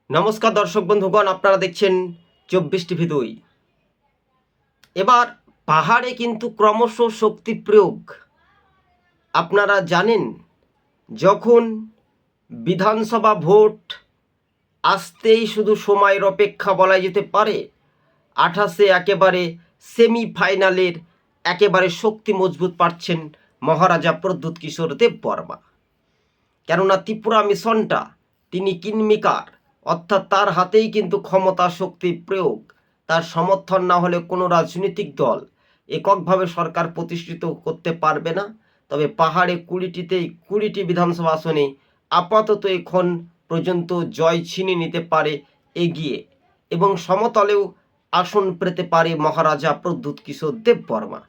নমস্কার দর্শক বন্ধুগণ, আপনারা দেখছেন 24 টিভি 2। এবার পাহাড়ে কিন্তু ক্রমশ শক্তি প্রয়োগ। আপনারা জানেন, যখন বিধানসভা ভোট আসতেই শুধু সময়ের অপেক্ষা বলা যেতে পারে, 28-এ একেবারে সেমিফাইনালের একেবারে শক্তি মজবুত পাচ্ছেন মহারাজা প্রদ্যুৎ কিশোর দেববর্মা। কেননা ত্রিপুরা মিশনটা তিনি কিংমেকার, অর্থাৎ তার হাতেই কিন্তু ক্ষমতা শক্তি প্রয়োগ। তার সমর্থন না হলে কোনো রাজনৈতিক দল এককভাবে সরকার প্রতিষ্ঠিত করতে পারবে না। তবে পাহাড়ে 20টি বিধানসভা আসনে আপাতত এখন পর্যন্ত জয় ছিনিয়ে নিতে পারে এগিয়ে, এবং সমতলেও আসন পেতে পারে মহারাজা প্রদ্যুৎ কিশোর দেববর্মা।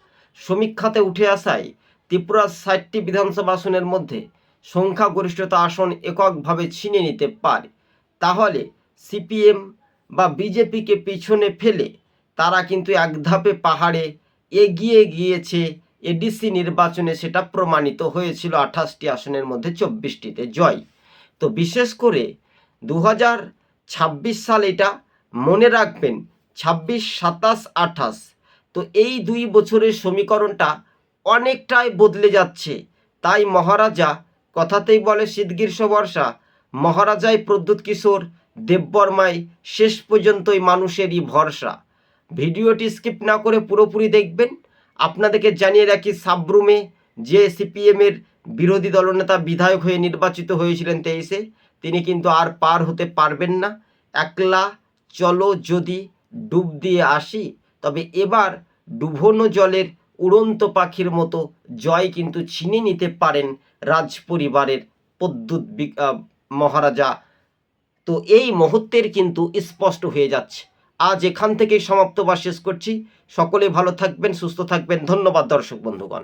সমীক্ষাতে উঠে আসায় ত্রিপুরার 60টি বিধানসভা আসনের মধ্যে সংখ্যাগরিষ্ঠতা আসন এককভাবে ছিনিয়ে নিতে পারে। তাহলে সিপিএম বা বিজেপিকে পিছনে ফেলে তারা কিন্তু এক ধাপে পাহাড়ে এগিয়ে গিয়েছে। এডিসি নির্বাচনে সেটা প্রমাণিত হয়েছিল, 28টি আসনের মধ্যে 24টিতে জয়। তো বিশেষ করে 2026 সাল, এটা মনে রাখবেন, 26, 27, 28। তো এই 2 বছরের সমীকরণটা অনেকটাই বদলে যাচ্ছে। তাই মহারাজা কথাতেই বলে শীত গ্রীষ্ম বর্ষা, মহারাজাই প্রদ্যুৎ কিশোর দেববর্মাই শেষ পর্যন্তই মানুষেরই ভরসা। ভিডিওটি স্কিপ না করে পুরোপুরি দেখবেন। আপনাদেরকে জানিয়ে রাখি, সাবরুমে যে সিপিএমের বিরোধী দলনেতা বিধায়ক হয়ে নির্বাচিত হয়েছিলেন 23-এ, তিনি কিন্তু আর পার হতে পারবেন না। একলা চলো যদি ডুব দিয়ে আসি, তবে এবার ডুবোনো জলের উড়ন্ত পাখির মতো জয় কিন্তু ছিনিয়ে নিতে পারেন রাজ পরিবারের প্রদ্যুৎ মহারাজা। তো এই মুহূর্তের কিন্তু স্পষ্ট হয়ে যাচ্ছে। আজ এখান থেকেই সমাপ্ত বা শেষ করছি। সকলে ভালো থাকবেন, সুস্থ থাকবেন। ধন্যবাদ দর্শক বন্ধুগণ।